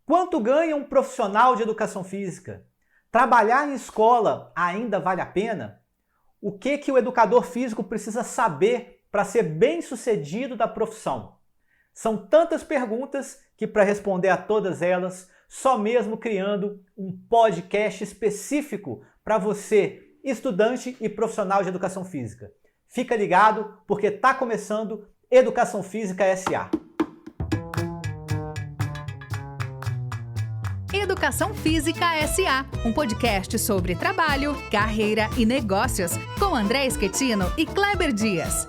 Quanto ganha um profissional de educação física? Trabalhar em escola ainda vale a pena? O que o educador físico precisa saber para ser bem-sucedido da profissão? São tantas perguntas que, para responder a todas elas, só mesmo criando um podcast específico para você, estudante e profissional de educação física. Fica ligado, porque está começando Educação Física SA. Educação Física SA, um podcast sobre trabalho, carreira e negócios, com André Schettino e Kleber Dias.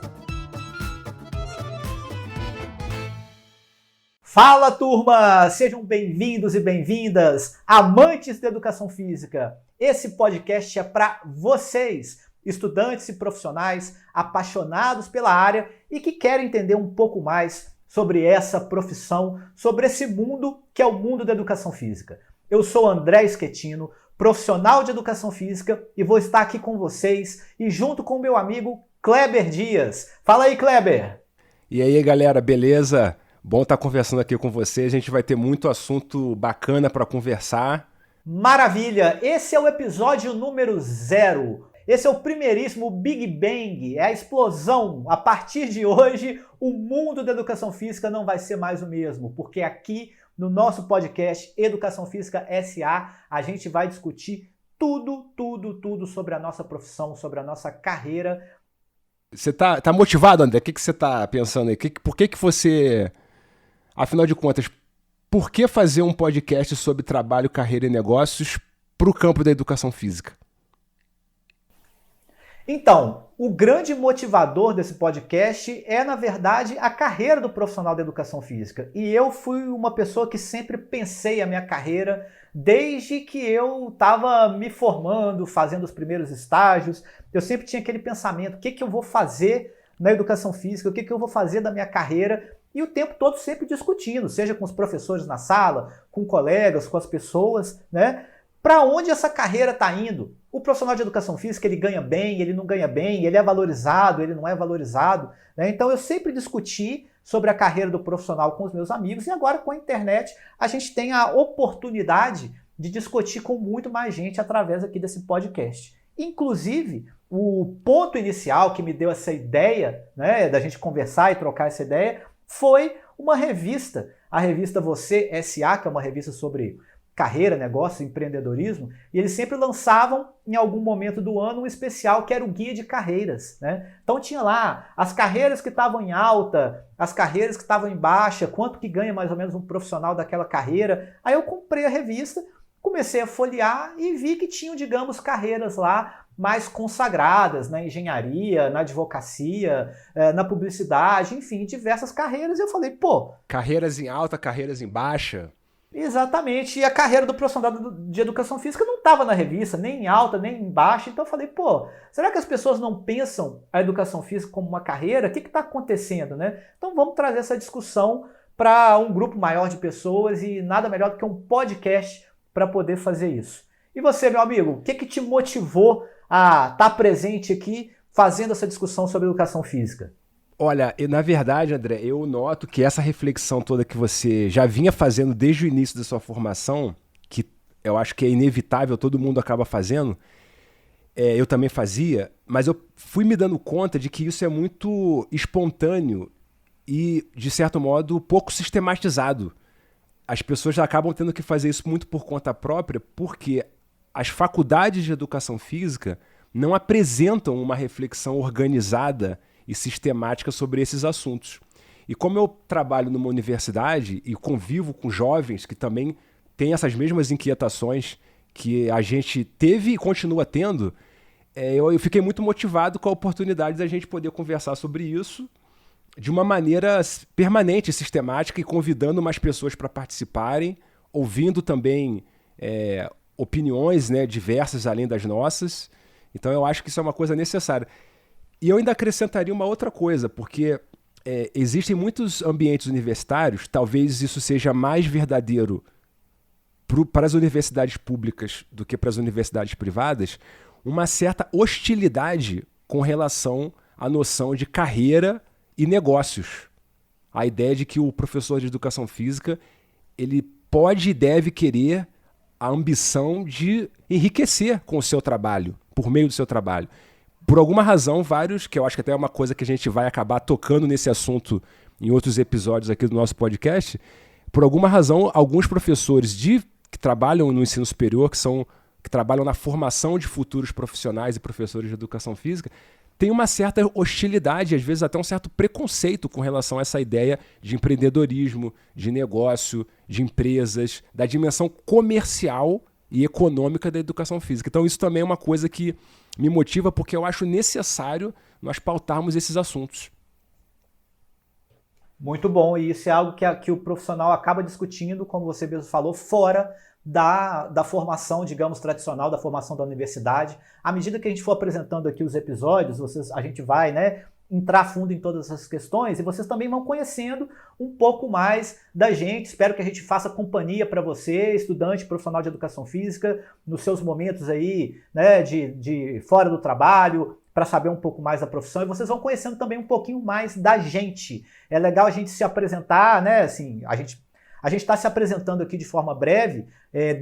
Fala, turma! Sejam bem-vindos e bem-vindas, amantes da educação física. Esse podcast é para vocês, estudantes e profissionais apaixonados pela área e que querem entender um pouco mais sobre essa profissão, sobre esse mundo que é o mundo da educação física. Eu sou André Schettino, profissional de educação física, e vou estar aqui com vocês e junto com o meu amigo Kleber Dias. Fala aí, Kleber! E aí, galera, beleza? Bom estar conversando aqui com você. A gente vai ter muito assunto bacana para conversar. Maravilha! Esse é o episódio número 0. Esse é o primeiríssimo Big Bang, é a explosão. A partir de hoje, o mundo da educação física não vai ser mais o mesmo, porque aqui no nosso podcast Educação Física SA, a gente vai discutir tudo sobre a nossa profissão, sobre a nossa carreira. Você tá motivado, André? O que você tá pensando aí? Por que você, afinal de contas, por que fazer um podcast sobre trabalho, carreira e negócios para o campo da educação física? Então, o grande motivador desse podcast é, na verdade, a carreira do profissional da educação física. E eu fui uma pessoa que sempre pensei a minha carreira desde que eu estava me formando, fazendo os primeiros estágios. Eu sempre tinha aquele pensamento, o que eu vou fazer na educação física, o que eu vou fazer da minha carreira, e o tempo todo sempre discutindo, seja com os professores na sala, com colegas, com as pessoas, né? Para onde essa carreira está indo? O profissional de educação física, ele ganha bem, ele não ganha bem, ele é valorizado, ele não é valorizado, né? Então eu sempre discuti sobre a carreira do profissional com os meus amigos, e agora com a internet a gente tem a oportunidade de discutir com muito mais gente através aqui desse podcast. Inclusive, o ponto inicial que me deu essa ideia, né, da gente conversar e trocar essa ideia, foi uma revista, a revista Você SA, que é uma revista sobre carreira, negócio, empreendedorismo, e eles sempre lançavam em algum momento do ano um especial que era o guia de carreiras, né? Então tinha lá as carreiras que estavam em alta, as carreiras que estavam em baixa, quanto que ganha mais ou menos um profissional daquela carreira. Aí eu comprei a revista, comecei a folhear e vi que tinham, digamos, carreiras lá mais consagradas na engenharia, na advocacia, na publicidade, enfim, diversas carreiras. E eu falei, pô... Carreiras em alta, carreiras em baixa. Exatamente, e a carreira do profissional de educação física não estava na revista, nem em alta, nem em baixa. Então eu falei, pô, será que as pessoas não pensam a educação física como uma carreira? O que está acontecendo, né? Então vamos trazer essa discussão para um grupo maior de pessoas, e nada melhor do que um podcast para poder fazer isso. E você, meu amigo, o que te motivou a estar presente aqui fazendo essa discussão sobre educação física? Olha, na verdade, André, eu noto que essa reflexão toda que você já vinha fazendo desde o início da sua formação, que eu acho que é inevitável, todo mundo acaba fazendo, eu também fazia, mas eu fui me dando conta de que isso é muito espontâneo e, de certo modo, pouco sistematizado. As pessoas acabam tendo que fazer isso muito por conta própria, porque as faculdades de educação física não apresentam uma reflexão organizada e sistemática sobre esses assuntos. E como eu trabalho numa universidade e convivo com jovens que também têm essas mesmas inquietações que a gente teve e continua tendo, eu fiquei muito motivado com a oportunidade da gente poder conversar sobre isso de uma maneira permanente, sistemática, e convidando mais pessoas para participarem, ouvindo também opiniões, né, diversas além das nossas. Então eu acho que isso é uma coisa necessária. E eu ainda acrescentaria uma outra coisa, porque existem muitos ambientes universitários, talvez isso seja mais verdadeiro para as universidades públicas do que para as universidades privadas, uma certa hostilidade com relação à noção de carreira e negócios. A ideia de que o professor de educação física ele pode e deve querer a ambição de enriquecer com o seu trabalho, por meio do seu trabalho. Por alguma razão, vários, que eu acho que até é uma coisa que a gente vai acabar tocando nesse assunto em outros episódios aqui do nosso podcast, por alguma razão, alguns professores que trabalham no ensino superior, que trabalham na formação de futuros profissionais e professores de educação física, têm uma certa hostilidade, às vezes até um certo preconceito com relação a essa ideia de empreendedorismo, de negócio, de empresas, da dimensão comercial e econômica da educação física. Então isso também é uma coisa que me motiva, porque eu acho necessário nós pautarmos esses assuntos. Muito bom, e isso é algo que o profissional acaba discutindo, como você mesmo falou, fora da formação, digamos, tradicional, da formação da universidade. À medida que a gente for apresentando aqui os episódios, a gente vai, né, entrar fundo em todas essas questões, e vocês também vão conhecendo um pouco mais da gente. Espero que a gente faça companhia para você, estudante profissional de educação física, nos seus momentos aí, né, de fora do trabalho, para saber um pouco mais da profissão, e vocês vão conhecendo também um pouquinho mais da gente. É legal a gente se apresentar, né, assim, a gente está se apresentando aqui de forma breve.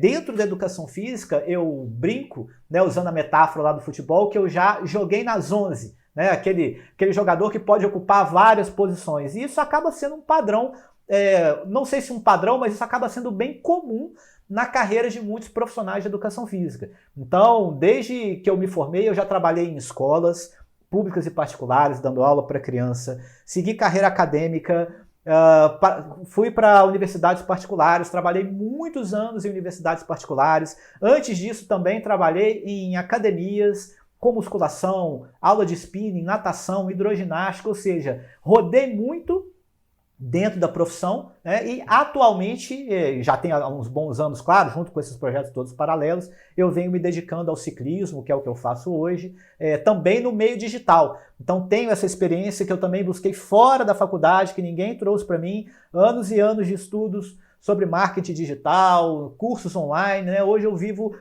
Dentro da educação física, eu brinco, né, usando a metáfora lá do futebol, que eu já joguei nas 11, né, aquele jogador que pode ocupar várias posições. E isso acaba sendo um padrão, não sei se um padrão, mas isso acaba sendo bem comum na carreira de muitos profissionais de educação física. Então, desde que eu me formei, eu já trabalhei em escolas públicas e particulares, dando aula para criança, segui carreira acadêmica, fui para universidades particulares, trabalhei muitos anos em universidades particulares. Antes disso também trabalhei em academias com musculação, aula de spinning, natação, hidroginástica, ou seja, rodei muito dentro da profissão, né? E atualmente, já tem há uns bons anos, claro, junto com esses projetos todos paralelos, eu venho me dedicando ao ciclismo, que é o que eu faço hoje, também no meio digital. Então tenho essa experiência que eu também busquei fora da faculdade, que ninguém trouxe para mim, anos e anos de estudos sobre marketing digital, cursos online, né? Hoje eu vivo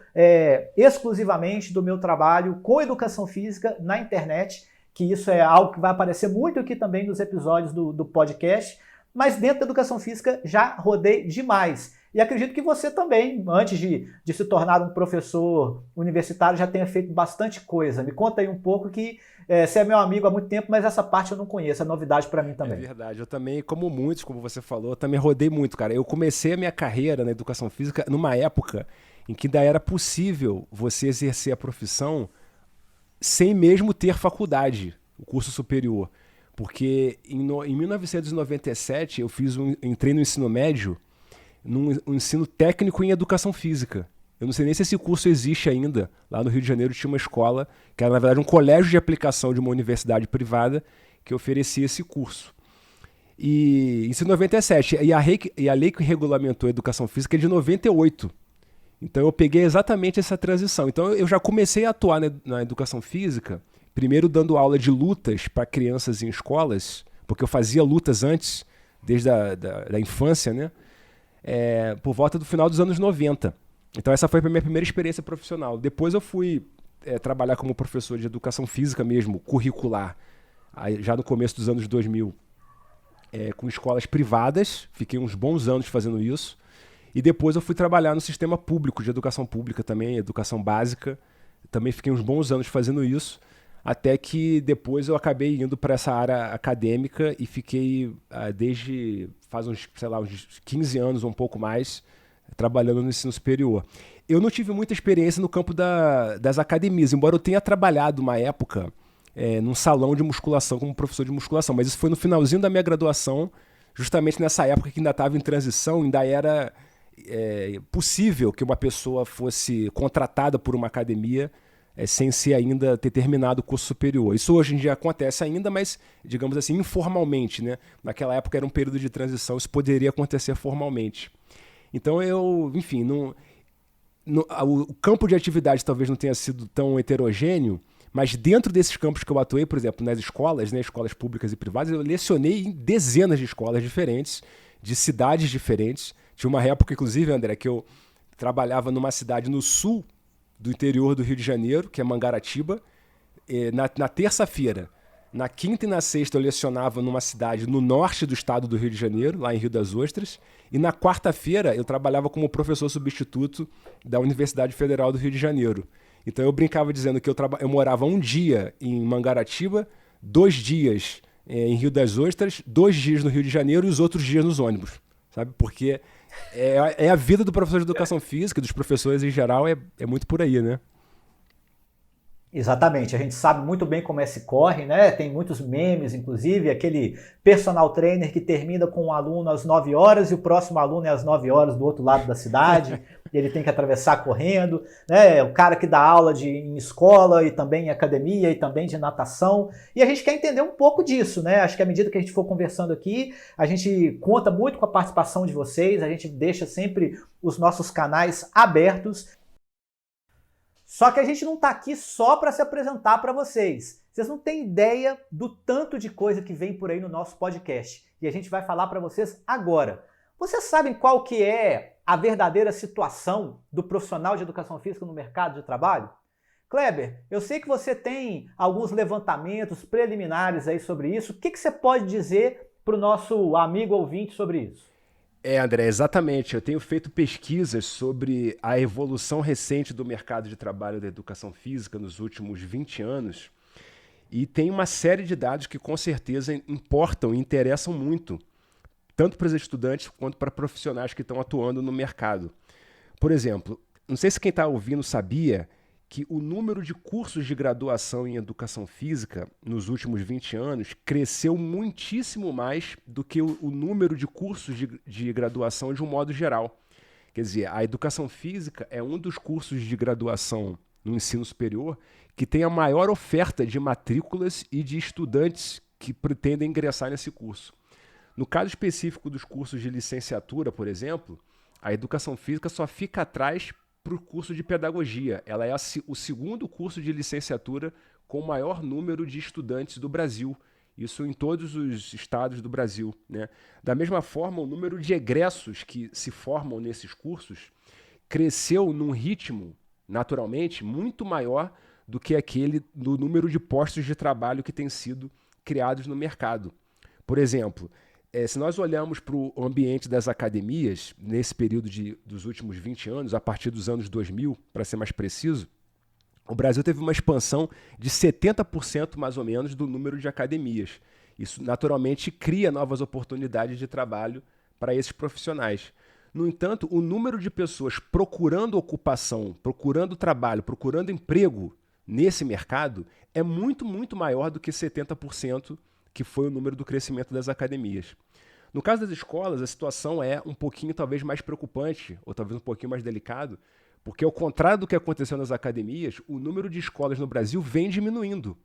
exclusivamente do meu trabalho com educação física na internet, que isso é algo que vai aparecer muito aqui também nos episódios do podcast, mas dentro da educação física já rodei demais. E acredito que você também, antes de se tornar um professor universitário, já tenha feito bastante coisa. Me conta aí um pouco, que você é meu amigo há muito tempo, mas essa parte eu não conheço, é novidade para mim também. É verdade, eu também, como muitos, como você falou, eu também rodei muito, cara. Eu comecei a minha carreira na educação física numa época em que ainda era possível você exercer a profissão sem mesmo ter faculdade, o curso superior. Porque em 1997 eu entrei no ensino médio, num ensino técnico em educação física. Eu não sei nem se esse curso existe ainda. Lá no Rio de Janeiro tinha uma escola, que era na verdade um colégio de aplicação de uma universidade privada, que oferecia esse curso. E isso em 97. E a lei que regulamentou a educação física é de 98. Então eu peguei exatamente essa transição. Então eu já comecei a atuar na educação física, primeiro dando aula de lutas para crianças em escolas, porque eu fazia lutas antes, desde da infância, né? Por volta do final dos anos 90. Então essa foi a minha primeira experiência profissional. Depois eu fui trabalhar como professor de educação física mesmo, curricular, já no começo dos anos 2000, com escolas privadas. Fiquei uns bons anos fazendo isso. E depois eu fui trabalhar no sistema público, de educação pública também, educação básica. Também fiquei uns bons anos fazendo isso, até que depois eu acabei indo para essa área acadêmica e fiquei desde faz uns 15 anos, um pouco mais, trabalhando no ensino superior. Eu não tive muita experiência no campo das academias, embora eu tenha trabalhado uma época num salão de musculação como professor de musculação, mas isso foi no finalzinho da minha graduação, justamente nessa época que ainda estava em transição, ainda era possível que uma pessoa fosse contratada por uma academia sem ser ainda ter terminado o curso superior. Isso hoje em dia acontece ainda, mas, digamos assim, informalmente, né? Naquela época era um período de transição, isso poderia acontecer formalmente. Então enfim, o campo de atividade talvez não tenha sido tão heterogêneo, mas dentro desses campos que eu atuei, por exemplo, nas escolas, né, escolas públicas e privadas, eu lecionei em dezenas de escolas diferentes, de cidades diferentes. Tinha uma época, inclusive, André, que eu trabalhava numa cidade no sul do interior do Rio de Janeiro, que é Mangaratiba. Na terça-feira Na quinta e na sexta eu lecionava numa cidade no norte do estado do Rio de Janeiro, lá em Rio das Ostras. E na quarta-feira eu trabalhava como professor substituto da Universidade Federal do Rio de Janeiro. Então eu brincava dizendo que eu morava um dia em Mangaratiba, 2 dias em Rio das Ostras, 2 dias no Rio de Janeiro e os outros dias nos ônibus. Sabe? Porque é a vida do professor de educação física, dos professores em geral, é muito por aí, né? Exatamente, a gente sabe muito bem como esse corre, né? Tem muitos memes, inclusive, aquele personal trainer que termina com um aluno às 9 horas e o próximo aluno é às 9 horas do outro lado da cidade, e ele tem que atravessar correndo, né? O cara que dá aula em escola e também em academia e também de natação, e a gente quer entender um pouco disso, né? Acho que à medida que a gente for conversando aqui, a gente conta muito com a participação de vocês, a gente deixa sempre os nossos canais abertos. Só que a gente não está aqui só para se apresentar para vocês. Vocês não têm ideia do tanto de coisa que vem por aí no nosso podcast. E a gente vai falar para vocês agora. Vocês sabem qual que é a verdadeira situação do profissional de educação física no mercado de trabalho? Kleber, eu sei que você tem alguns levantamentos preliminares aí sobre isso. O que você pode dizer para o nosso amigo ouvinte sobre isso? André, exatamente. Eu tenho feito pesquisas sobre a evolução recente do mercado de trabalho da educação física nos últimos 20 anos e tem uma série de dados que com certeza importam e interessam muito, tanto para os estudantes quanto para profissionais que estão atuando no mercado. Por exemplo, não sei se quem está ouvindo sabia que o número de cursos de graduação em educação física nos últimos 20 anos cresceu muitíssimo mais do que o número de cursos de graduação de um modo geral. Quer dizer, a educação física é um dos cursos de graduação no ensino superior que tem a maior oferta de matrículas e de estudantes que pretendem ingressar nesse curso. No caso específico dos cursos de licenciatura, por exemplo, a educação física só fica atrás para o curso de pedagogia. Ela é o segundo curso de licenciatura com o maior número de estudantes do Brasil. Isso em todos os estados do Brasil, né? Da mesma forma, o número de egressos que se formam nesses cursos cresceu num ritmo, naturalmente, muito maior do que aquele do número de postos de trabalho que têm sido criados no mercado. Por exemplo, se nós olharmos para o ambiente das academias, nesse período dos últimos 20 anos, a partir dos anos 2000, para ser mais preciso, o Brasil teve uma expansão de 70% mais ou menos do número de academias. Isso naturalmente cria novas oportunidades de trabalho para esses profissionais. No entanto, o número de pessoas procurando ocupação, procurando trabalho, procurando emprego nesse mercado é muito, muito maior do que 70%, que foi o número do crescimento das academias. No caso das escolas, a situação é um pouquinho talvez mais preocupante, ou talvez um pouquinho mais delicado, porque ao contrário do que aconteceu nas academias, o número de escolas no Brasil vem diminuindo,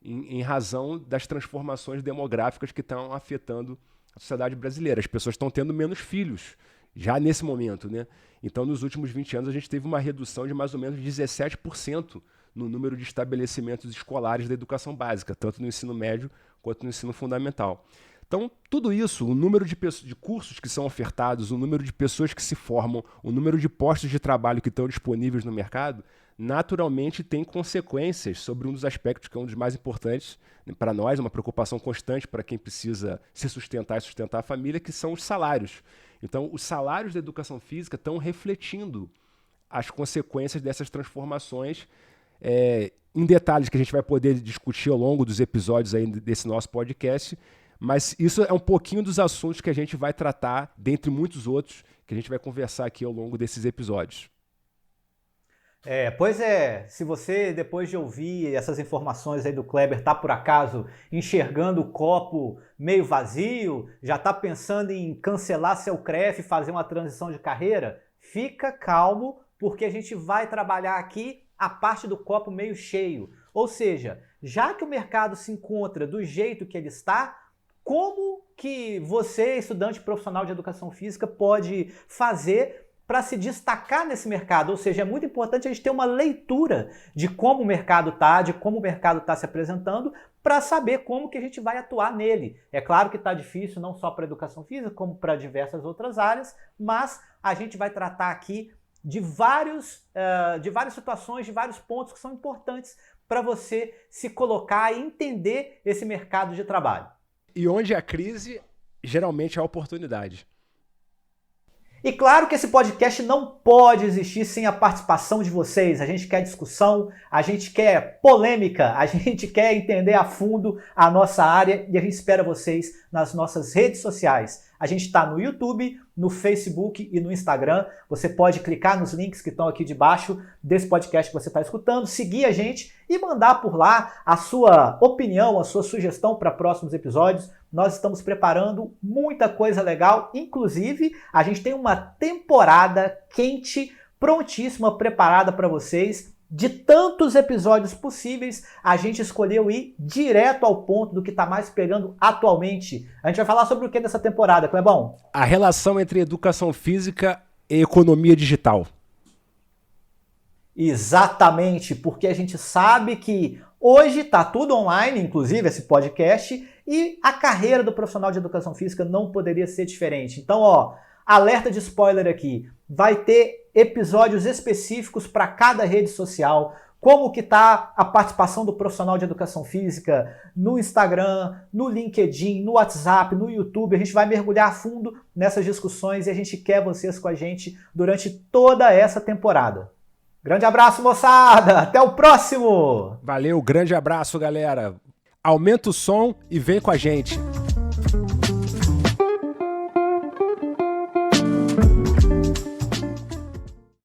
em razão das transformações demográficas que estão afetando a sociedade brasileira. As pessoas estão tendo menos filhos, já nesse momento, né? Então, nos últimos 20 anos, a gente teve uma redução de mais ou menos 17% no número de estabelecimentos escolares da educação básica, tanto no ensino médio quanto no ensino fundamental. Então, tudo isso, o número de cursos que são ofertados, o número de pessoas que se formam, o número de postos de trabalho que estão disponíveis no mercado, naturalmente tem consequências sobre um dos aspectos que é um dos mais importantes para nós, uma preocupação constante para quem precisa se sustentar e sustentar a família, que são os salários. Então, os salários da educação física estão refletindo as consequências dessas transformações em detalhes que a gente vai poder discutir ao longo dos episódios aí desse nosso podcast, mas isso é um pouquinho dos assuntos que a gente vai tratar, dentre muitos outros, que a gente vai conversar aqui ao longo desses episódios. Pois é, se você depois de ouvir essas informações aí do Kleber tá por acaso enxergando o copo meio vazio, já tá pensando em cancelar seu CREF e fazer uma transição de carreira, fica calmo, porque a gente vai trabalhar aqui a parte do copo meio cheio. Ou seja, já que o mercado se encontra do jeito que ele está, como que você, estudante profissional de educação física, pode fazer para se destacar nesse mercado? Ou seja, é muito importante a gente ter uma leitura de como o mercado está, de como o mercado está se apresentando, para saber como que a gente vai atuar nele. É claro que está difícil não só para a educação física, como para diversas outras áreas, mas a gente vai tratar aqui de várias situações, de vários pontos que são importantes para você se colocar e entender esse mercado de trabalho. E onde a crise, geralmente é a oportunidade. E claro que esse podcast não pode existir sem a participação de vocês. A gente quer discussão, a gente quer polêmica, a gente quer entender a fundo a nossa área e a gente espera vocês nas nossas redes sociais. A gente está no YouTube, no Facebook e no Instagram. Você pode clicar nos links que estão aqui debaixo desse podcast que você está escutando, seguir a gente e mandar por lá a sua opinião, a sua sugestão para próximos episódios. Nós estamos preparando muita coisa legal, inclusive a gente tem uma temporada quente, prontíssima, preparada para vocês. De tantos episódios possíveis, a gente escolheu ir direto ao ponto do que está mais pegando atualmente. A gente vai falar sobre o que nessa temporada, Clebão? A relação entre educação física e economia digital. Exatamente, porque a gente sabe que hoje está tudo online, inclusive esse podcast, e a carreira do profissional de educação física não poderia ser diferente. Então, alerta de spoiler aqui, vai ter episódios específicos para cada rede social, como que está a participação do profissional de educação física no Instagram, no LinkedIn, no WhatsApp, no YouTube. A gente vai mergulhar a fundo nessas discussões e a gente quer vocês com a gente durante toda essa temporada. Grande abraço, moçada! Até o próximo! Valeu, grande abraço, galera! Aumenta o som e vem com a gente!